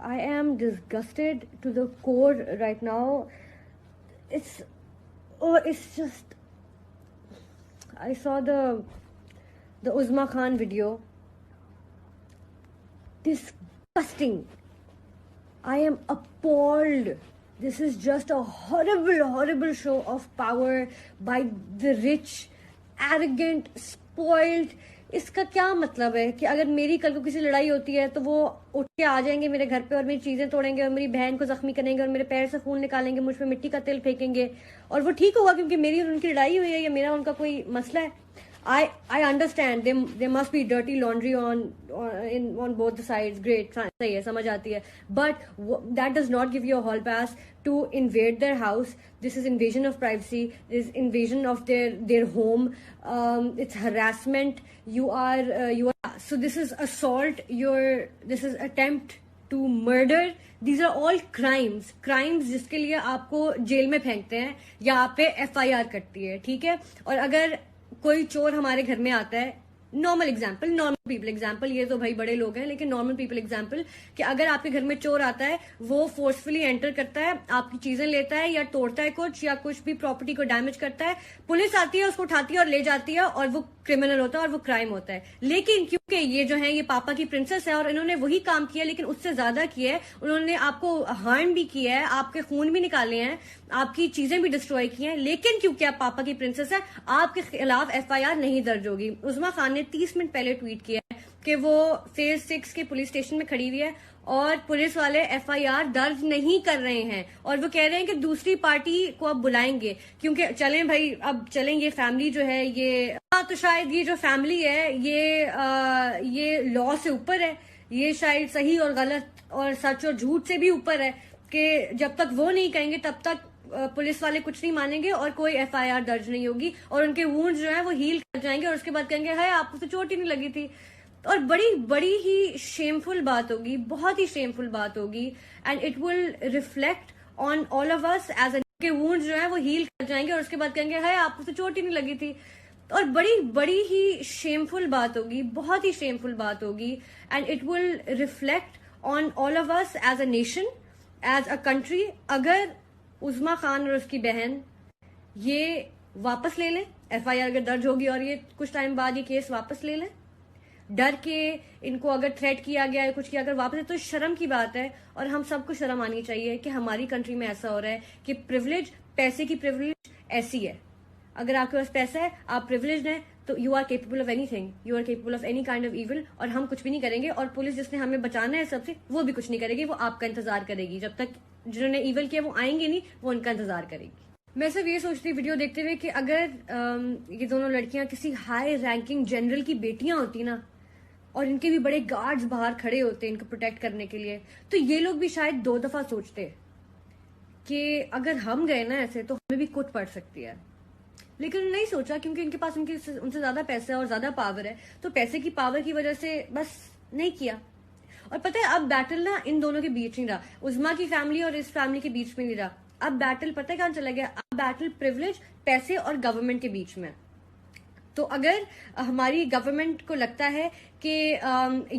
I am disgusted to the core right now. It's just. I saw the Uzma Khan video. Disgusting. I am appalled. This is just a horrible show of power by the rich, arrogant, spoiled. इसका क्या मतलब है कि अगर मेरी कल को किसी लड़ाई होती है तो वो उठ के आ जाएंगे मेरे घर पे और मेरी चीजें तोड़ेंगे और मेरी बहन को जख्मी करेंगे और मेरे पैर से खून निकालेंगे, मुझ पे मिट्टी का तेल फेंकेंगे और वो ठीक होगा क्योंकि मेरी और उनकी लड़ाई हुई है या मेरा उनका कोई मसला है. I understand there must be dirty laundry on both the sides. Great, सही है, समझ आती है. But that does not give you a hall pass to invade their house. This is invasion of privacy. This is invasion of their home. It's harassment. You are so this is assault. This is attempt to murder. These are all crimes जिसके लिए आपको jail में फेंकते हैं या आप पे FIR कटती है, ठीक है. और अगर कोई चोर हमारे घर में आता है, नॉर्मल पीपल एग्जाम्पल, ये तो भाई बड़े लोग हैं, लेकिन नॉर्मल पीपल एग्जाम्पल कि अगर आपके घर में चोर आता है, वो फोर्सफुली एंटर करता है, आपकी चीजें लेता है या तोड़ता है कुछ या कुछ भी प्रॉपर्टी को डैमेज करता है, पुलिस आती है, उसको उठाती है और ले जाती है और वो क्रिमिनल होता है और वो क्राइम होता है. लेकिन क्योंकि ये जो है ये पापा की प्रिंसेस है और इन्होंने वही काम किया लेकिन उससे ज्यादा किया है, उन्होंने आपको हार्म भी किया है, आपके खून भी निकाले हैं, आपकी चीजें भी डिस्ट्रॉय की हैं, लेकिन क्योंकि आप पापा की प्रिंसेस है आपके खिलाफ FIR नहीं दर्ज होगी. उज़मा खान ने 30 मिनट पहले ट्वीट किया है कि वो फेज 6 के पुलिस स्टेशन में खड़ी हुई है और पुलिस वाले FIR दर्ज नहीं कर रहे हैं और वो कह रहे हैं कि दूसरी पार्टी को अब बुलाएंगे क्योंकि चलें भाई, अब चलें, ये फैमिली जो है ये तो शायद ये जो फैमिली है ये लॉ से ऊपर है, ये शायद सही और गलत और सच और झूठ से भी ऊपर है कि जब तक वो नहीं कहेंगे तब तक पुलिस वाले कुछ नहीं मानेंगे और कोई FIR दर्ज नहीं होगी और उनके वुंड्स जो है वो हील कर जाएंगे और उसके बाद कहेंगे हाय आपको तो चोट ही नहीं लगी थी. और बड़ी ही शेमफुल बात होगी, बहुत ही शेमफुल बात होगी and it will reflect on all of us as के वुंड्स जो है वो हील कर जाएंगे और उसके बाद कहेंगे हाय आपको तो चोट ही नहीं लगी थी. और बड़ी ही शेमफुल बात होगी, बहुत ही शेमफुल बात होगी and it will reflect on all of us as a nation, as a country, अगर उज़मा खान और उसकी बहन ये वापस ले लें, FIR अगर दर्ज होगी और ये कुछ टाइम बाद ये केस वापस ले लें, डर के इनको अगर थ्रेट किया गया है कुछ किया अगर वापस है तो शर्म की बात है. और हम सबको शर्म आनी चाहिए कि हमारी कंट्री में ऐसा हो रहा है कि प्रिविलेज, पैसे की प्रिविलेज ऐसी है, अगर आपके पास पैसा है आप प्रिविलेज्ड हैं तो you are capable of anything, you are capable of any kind of evil और हम कुछ भी नहीं करेंगे और पुलिस जिसने हमें बचाना है सबसे वो भी कुछ नहीं करेगी, वो आपका इंतजार करेगी, जब तक जिन्होंने इविल किया वो आएंगे नहीं, वो उनका इंतजार करेगी. मैं सिर्फ ये सोचती वीडियो देखते हुए कि अगर ये दोनों लड़कियां किसी हाई रैंकिंग जनरल की बेटियां होती ना और इनके भी बड़े गार्ड्स बाहर खड़े होते इनको प्रोटेक्ट करने के लिए, तो ये लोग भी शायद 2 दफा सोचते कि अगर हम गए ना ऐसे तो हमें भी कुछ पड़ सकती है. लेकिन नहीं सोचा क्योंकि इनके पास उनसे ज्यादा पैसा है और ज्यादा पावर है, तो पैसे की पावर की वजह से बस नहीं किया. और पता है अब बैटल ना इन दोनों के बीच नहीं रहा, उज़मा की फैमिली और इस फैमिली के बीच में नहीं रहा. अब बैटल पता है कहां चला गया, अब बैटल प्रिविलेज, पैसे और गवर्नमेंट के बीच में. तो अगर हमारी गवर्नमेंट को लगता है कि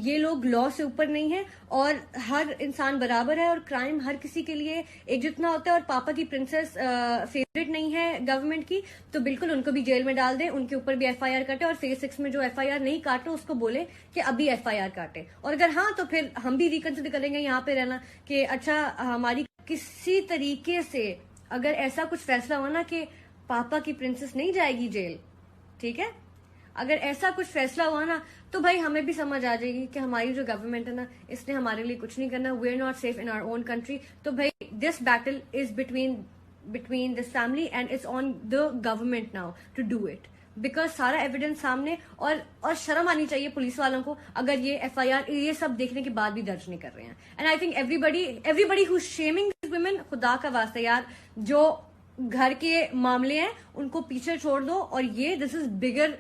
ये लोग लॉ से ऊपर नहीं है और हर इंसान बराबर है और क्राइम हर किसी के लिए एक जितना होता है और पापा की प्रिंसेस फेवरेट नहीं है गवर्नमेंट की, तो बिल्कुल उनको भी जेल में डाल दें, उनके ऊपर भी FIR काटे और फेज 6 में जो FIR नहीं काटे उसको बोले कि अभी FIR काटे. और अगर हाँ तो फिर हम भी रिकंसिडर करेंगे यहाँ पे रहना कि अच्छा हमारी किसी तरीके से अगर ऐसा कुछ फैसला हुआ ना कि पापा की प्रिंसेस नहीं जाएगी जेल, ठीक है, अगर ऐसा कुछ फैसला हुआ ना तो भाई हमें भी समझ आ जाएगी कि हमारी जो गवर्नमेंट है ना इसने हमारे लिए कुछ नहीं करना, we are not safe in our own country. तो भाई this battle is between this family and it's on the government now to do it, because सारा एविडेंस सामने और शर्म आनी चाहिए पुलिस वालों को अगर ये FIR ये सब देखने के बाद भी दर्ज नहीं कर रहे हैं. And I think everybody who shaming this women, खुदा का वास्ता यार जो घर के मामले हैं उनको पीछे छोड़ दो और ये दिस इज बिगर